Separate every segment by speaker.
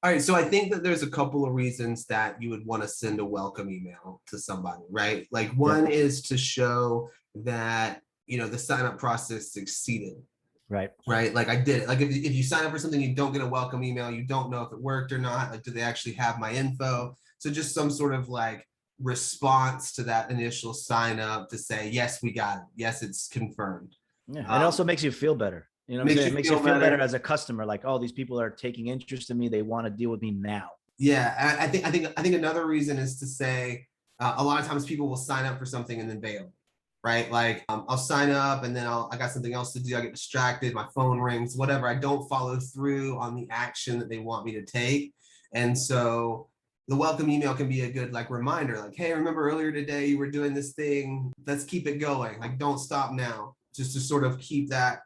Speaker 1: All right, so I think that there's a couple of reasons that you would want to send a welcome email to somebody, right? Like one
Speaker 2: Yep.
Speaker 1: is to show that, the sign up process succeeded,
Speaker 2: Right.
Speaker 1: right? Like I did it. Like if you sign up for something, you don't get a welcome email, you don't know if it worked or not. Like, do they actually have my info? So just some sort of like response to that initial sign up to say, yes, we got it. Yes, it's confirmed.
Speaker 2: Yeah. And it also makes you feel better. You know what I'm
Speaker 1: Makes
Speaker 2: saying?
Speaker 1: you
Speaker 2: It makes you
Speaker 1: feel
Speaker 2: feel better
Speaker 1: better.
Speaker 2: as a customer. Like, oh, these people are taking interest in me. They want to deal with me now.
Speaker 1: Yeah, I think another reason is to say a lot of times people will sign up for something and then bail, right? Like I'll sign up and then I got something else to do. I get distracted, my phone rings, whatever. I don't follow through on the action that they want me to take, and so the welcome email can be a good like reminder, like, hey, remember earlier today you were doing this thing? Let's keep it going. Like, don't stop now. Just to sort of keep that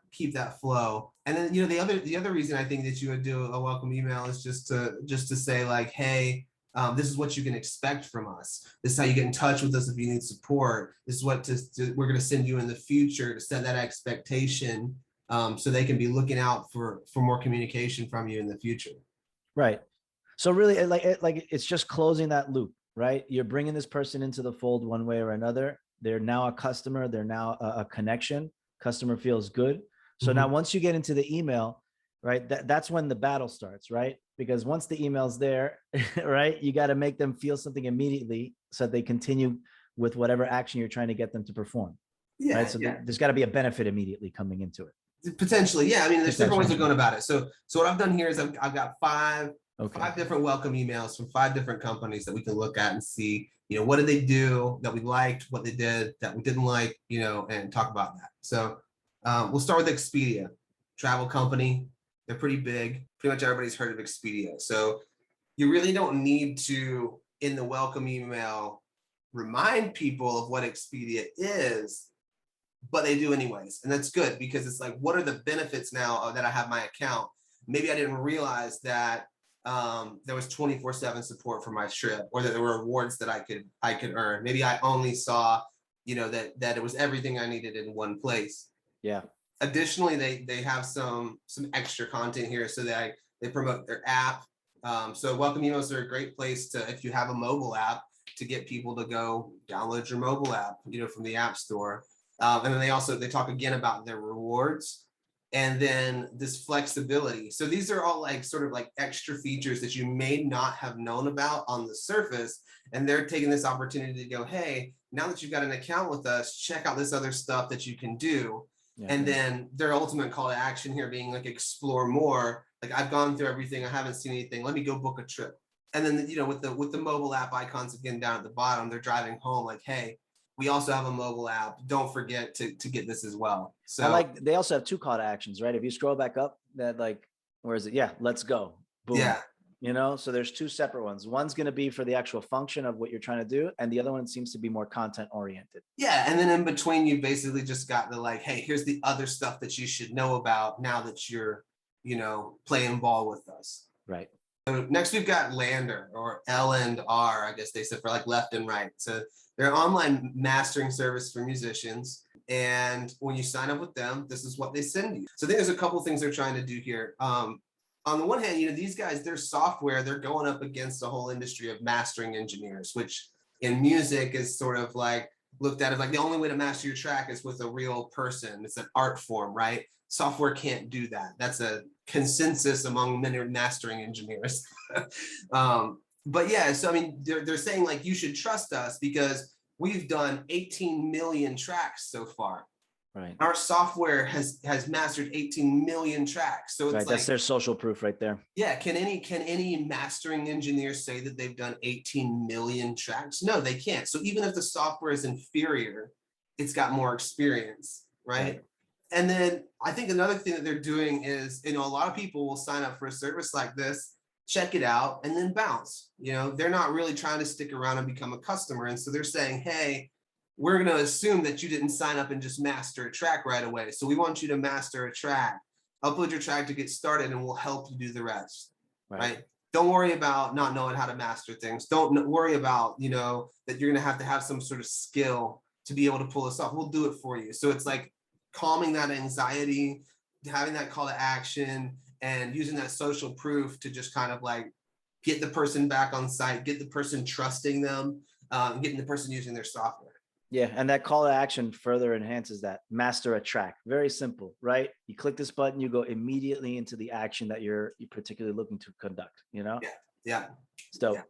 Speaker 1: flow. And then the other reason I think that you would do a welcome email is just to say like, hey, this is what you can expect from us. This is how you get in touch with us if you need support. This is what we're going to send you in the future to set that expectation, so they can be looking out for more communication from you in the future.
Speaker 2: Right. So really, it's just closing that loop, right? You're bringing this person into the fold one way or another. They're now a customer. They're now a connection. Customer feels good. So now
Speaker 1: Mm-hmm.
Speaker 2: once you get into the email, right, that's when the battle starts, right? Because once the email's there, right, you got to make them feel something immediately so that they continue with whatever action you're trying to get them to perform, right?
Speaker 1: Yeah,
Speaker 2: So
Speaker 1: yeah.
Speaker 2: there's got to be a benefit immediately coming into it.
Speaker 1: Potentially, yeah. I mean, there's different ways of
Speaker 2: Potentially.
Speaker 1: going about it. So what I've done here is I've got five
Speaker 2: Okay.
Speaker 1: different welcome emails from five different companies that we can look at and see, what did they do that we liked, what they did that we didn't like, and talk about that. So we'll start with Expedia, travel company. They're pretty big. Pretty much everybody's heard of Expedia. So you really don't need to, in the welcome email, remind people of what Expedia is, but they do anyways. And that's good because it's like, what are the benefits now that I have my account? Maybe I didn't realize that there was 24/7 support for my trip, or that there were rewards that I could earn. Maybe I only saw, that it was everything I needed in one place.
Speaker 2: Yeah.
Speaker 1: Additionally, they have some extra content here, so that they promote their app. So welcome emails are a great place to, if you have a mobile app, to get people to go download your mobile app, from the app store. And then they talk again about their rewards, and then this flexibility. So these are all like sort of like extra features that you may not have known about on the surface. And they're taking this opportunity to go, hey, now that you've got an account with us, check out this other stuff that you can do.
Speaker 2: Yeah.
Speaker 1: And then their ultimate call to action here being like, explore more. Like, I've gone through everything, I haven't seen anything. Let me go book a trip. And then, with the mobile app icons again down at the bottom, they're driving home like, hey, we also have a mobile app. Don't forget to get this as well. So
Speaker 2: They also have two call to actions, right? If you scroll back up, that like, where is it? Yeah, let's go. Boom.
Speaker 1: yeah,
Speaker 2: So there's two separate ones. One's going to be for the actual function of what you're trying to do, and the other one seems to be more content oriented.
Speaker 1: yeah. And then in between, you basically just got the like, hey, here's the other stuff that you should know about now that you're, playing ball with us.
Speaker 2: Right.
Speaker 1: So next we've got LANDR, or L&R, I guess they said, for like left and right. So they're an online mastering service for musicians. And when you sign up with them, this is what they send you. So I think there's a couple things they're trying to do here. On the one hand, these guys, their software, they're going up against the whole industry of mastering engineers, which in music is sort of like looked at as like the only way to master your track is with a real person. It's an art form, right? Software can't do that. That's a consensus among many mastering engineers. But yeah, so I mean, they're saying like, you should trust us because we've done 18 million tracks so far.
Speaker 2: Right.
Speaker 1: Our software has mastered 18 million tracks. So it's
Speaker 2: right. That's their social proof right there.
Speaker 1: Yeah. Can any mastering engineer say that they've done 18 million tracks? No, they can't. So even if the software is inferior, it's got more experience, right? And then I think another thing that they're doing is, a lot of people will sign up for a service like this, check it out, and then bounce. They're not really trying to stick around and become a customer. And so they're saying, hey, we're going to assume that you didn't sign up and just master a track right away. So we want you to master a track, upload your track to get started, and we'll help you do the rest, right? Don't worry about not knowing how to master things. Don't worry about, that you're going to have some sort of skill to be able to pull this off. We'll do it for you. So it's like calming that anxiety, having that call to action, and using that social proof to just kind of like get the person back on site, get the person trusting them, getting the person using their software.
Speaker 2: Yeah, and that call to action further enhances that. Master a track. Very simple, right? You click this button, you go immediately into the action that you're particularly looking to conduct, you know?
Speaker 1: Yeah, yeah.
Speaker 2: So,
Speaker 1: yeah.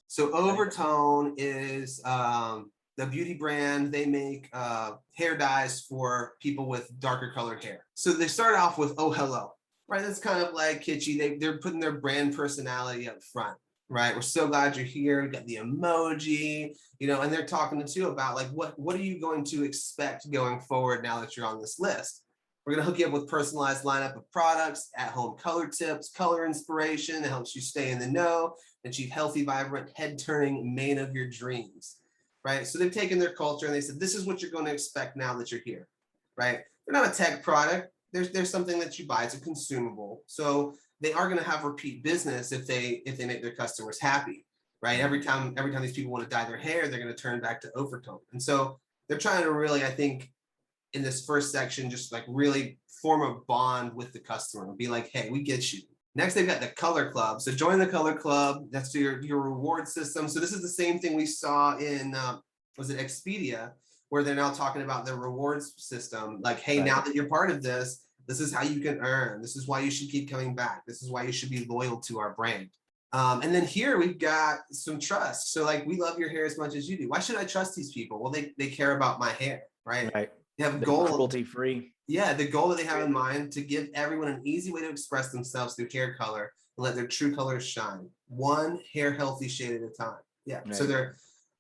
Speaker 1: So Overtone is the beauty brand. They make hair dyes for people with darker colored hair. So they start off with "Oh hello," right? That's kind of like kitschy. They're putting their brand personality up front, right? We're so glad you're here. We got the emoji, and they're talking to you about like what are you going to expect going forward now that you're on this list. We're going to hook you up with personalized lineup of products, at-home color tips, color inspiration that helps you stay in the know, achieve healthy, vibrant, head-turning mane of your dreams, right? So they've taken their culture and they said, this is what you're going to expect now that you're here, right? They're not a tech product. There's something that you buy. It's a consumable. So they are going to have repeat business if they make their customers happy, right? Every time these people want to dye their hair, they're going to turn back to Overtone. And so they're trying to really, I think, in this first section, just like really form a bond with the customer and be like, hey, we get you. Next, they've got the Color Club. So join the Color Club. That's your reward system. So this is the same thing we saw in, was it Expedia, where they're now talking about their rewards system. Like, hey, now that you're part of this, this is how you can earn. This is why you should keep coming back. This is why you should be loyal to our brand. And then here we've got some trust. So like, we love your hair as much as you do. Why should I trust these people? Well, they care about my hair, right?
Speaker 2: Right.
Speaker 1: They have a goal.
Speaker 2: Cruelty free.
Speaker 1: Yeah, the goal that they have in mind to give everyone an easy way to express themselves through hair color and let their true colors shine. One hair healthy shade at a time. Yeah. Right. So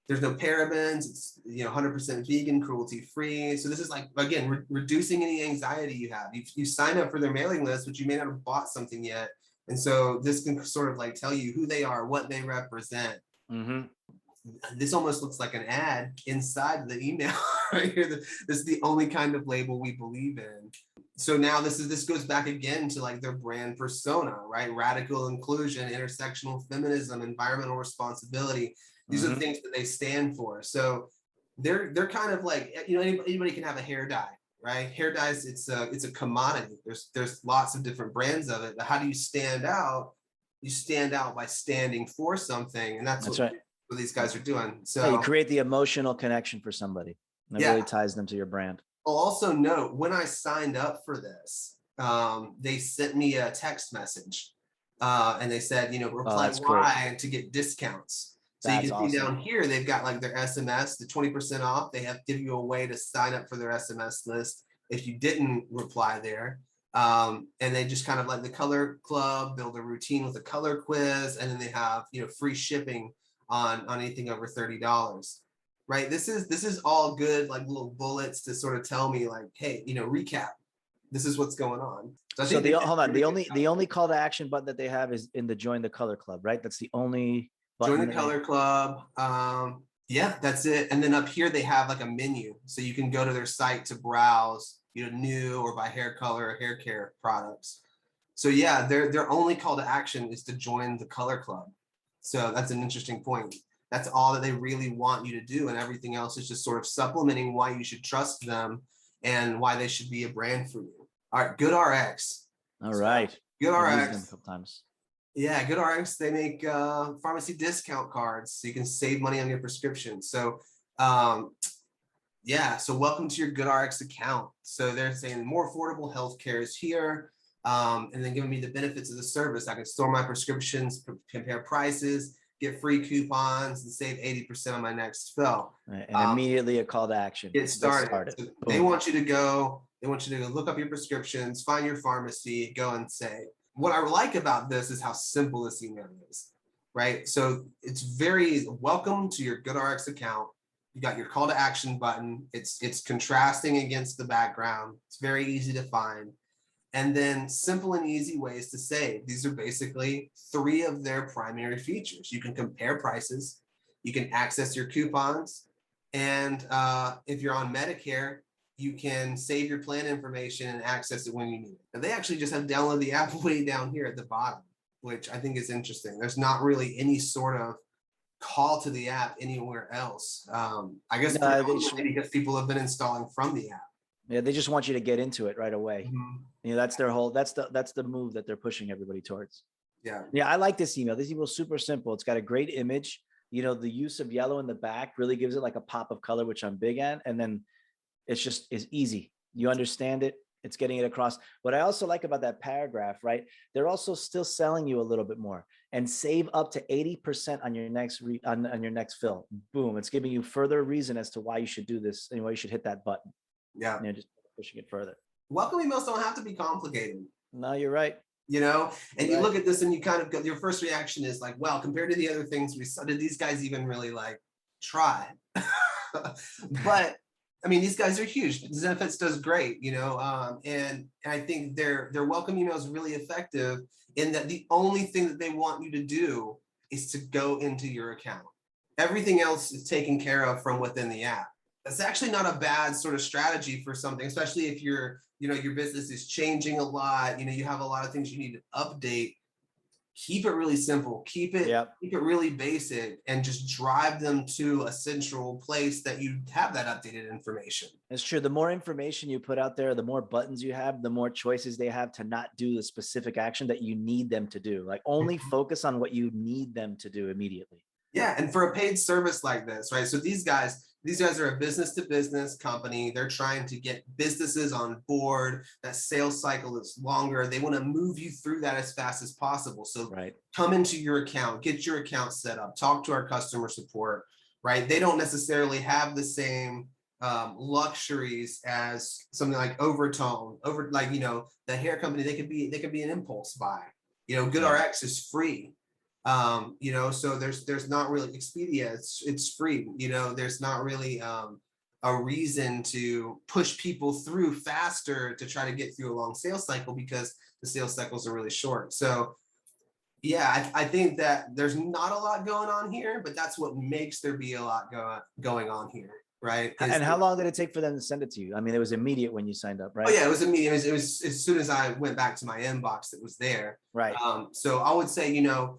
Speaker 1: there's no parabens. It's 100% vegan, cruelty free. So this is like, again, reducing any anxiety you have. You sign up for their mailing list, but you may not have bought something yet. And so this can sort of like tell you who they are, what they represent. Mm-hmm. This almost looks like an ad inside the email right here. This is the only kind of label we believe in. So now this goes back again to like their brand persona, right? Radical inclusion, intersectional feminism, environmental responsibility. These are the things that they stand for. So they're kind of like, anybody can have a hair dye, right? Hair dyes, it's a commodity. There's lots of different brands of it. But how do you stand out? You stand out by standing for something, and that's right. What these guys are doing. So
Speaker 2: you create the emotional connection for somebody. That really ties them to your brand.
Speaker 1: I'll also note when I signed up for this, they sent me a text message and they said, reply Y to get discounts. So you can see down here, they've got like their SMS, the 20% off. They give you a way to sign up for their SMS list if you didn't reply there. And they just kind of like the Color Club, build a routine with a color quiz, and then they have, free shipping on anything over $30, right? This is all good, like little bullets to sort of tell me like, hey, recap. This is what's going on.
Speaker 2: So hold on. The only call to action button that they have is in the Join the Color Club, right? That's the only button.
Speaker 1: Join the Color Club. Yeah, that's it. And then up here they have like a menu, so you can go to their site to browse, new or by hair color or hair care products. So yeah, their only call to action is to join the Color Club. So that's an interesting point. That's all that they really want you to do. And everything else is just sort of supplementing why you should trust them and why they should be a brand for you. All right, GoodRx.
Speaker 2: All right.
Speaker 1: GoodRx.
Speaker 2: A couple times.
Speaker 1: Yeah, GoodRx, they make pharmacy discount cards so you can save money on your prescription. So so welcome to your GoodRx account. So they're saying more affordable healthcare is here. And then giving me the benefits of the service. I can store my prescriptions, compare prices, get free coupons, and save 80% on my next fill.
Speaker 2: Right. And immediately a call to action.
Speaker 1: Get started. So they want you to go look up your prescriptions, find your pharmacy, go and say. What I like about this is how simple this email is, right? So it's very welcome to your GoodRx account. You got your call to action button. It's contrasting against the background. It's very easy to find. And then simple and easy ways to save. These are basically 3 of their primary features. You can compare prices, you can access your coupons, and if you're on Medicare, you can save your plan information and access it when you need it. And they actually just have downloaded the app way down here at the bottom, which I think is interesting. There's not really any sort of call to the app anywhere else. I guess because people have been installing from the app.
Speaker 2: Yeah, they just want you to get into it right away. Mm-hmm. That's their whole. That's the move that they're pushing everybody towards. Yeah, I like this email. This email is super simple. It's got a great image. You know, the use of yellow in the back really gives it like a pop of color, which I'm big at. And then it's just is easy. You understand it. It's getting it across. What I also like about that paragraph, right? They're also still selling you a little bit more and save up to 80% on your next on your next fill. Boom. It's giving you further reason as to why you should do this and why you should hit that button.
Speaker 1: Yeah.
Speaker 2: You know, just pushing it further.
Speaker 1: Welcome emails don't have to be complicated.
Speaker 2: No, you're right.
Speaker 1: You know, and you
Speaker 2: Right.
Speaker 1: look at this and you kind of go, your first reaction is like, well, compared to the other things we saw, did these guys even really like try? But I mean, these guys are huge. Zenefits does great, you know, and I think their welcome email is really effective in that the only thing that they want you to do is to go into your account. Everything else is taken care of from within the app. That's actually not a bad sort of strategy for something, especially if you're, you know, your business is changing a lot, you know, you have a lot of things you need to update. Keep it really simple, keep it really basic, and just drive them to a central place that you have that updated information.
Speaker 2: It's true. The more information you put out there, the more buttons you have, the more choices they have to not do the specific action that you need them to do. Like only focus on what you need them to do immediately.
Speaker 1: Yeah, and for a paid service like this, right? So these guys are a business to business company. They're trying to get businesses on board. That sales cycle is longer. They want to move you through that as fast as possible. So come into your account, get your account set up, talk to our customer support, right? They don't necessarily have the same luxuries as something like Overtone, like, you know, the hair company. They could be an impulse buy. You know, GoodRx is free. You know, so there's not really Expedia, it's free, you know, there's not really a reason to push people through faster to try to get through a long sales cycle because the sales cycles are really short. So yeah, I think that there's not a lot going on here, but that's what makes there be a lot going on here, right?
Speaker 2: And how long did it take for them to send it to you? I mean, it was immediate when you signed up, right?
Speaker 1: Oh yeah, it was immediate. It was as soon as I went back to my inbox, it was there.
Speaker 2: Right.
Speaker 1: So I would say, you know,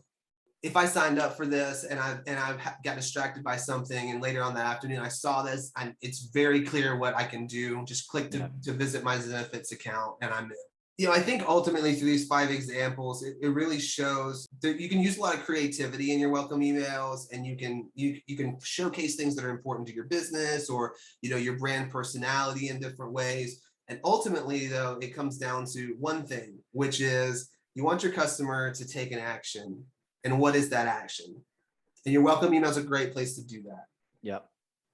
Speaker 1: if I signed up for this and I got distracted by something and later on that afternoon I saw this, and it's very clear what I can do. Just click to visit my Zenefits account and I'm in. You know, I think ultimately through these 5 examples, it really shows that you can use a lot of creativity in your welcome emails, and you can showcase things that are important to your business or, you know, your brand personality in different ways. And ultimately, though, it comes down to one thing, which is you want your customer to take an action. And what is that action? And your welcome email is a great place to do that.
Speaker 2: Yep.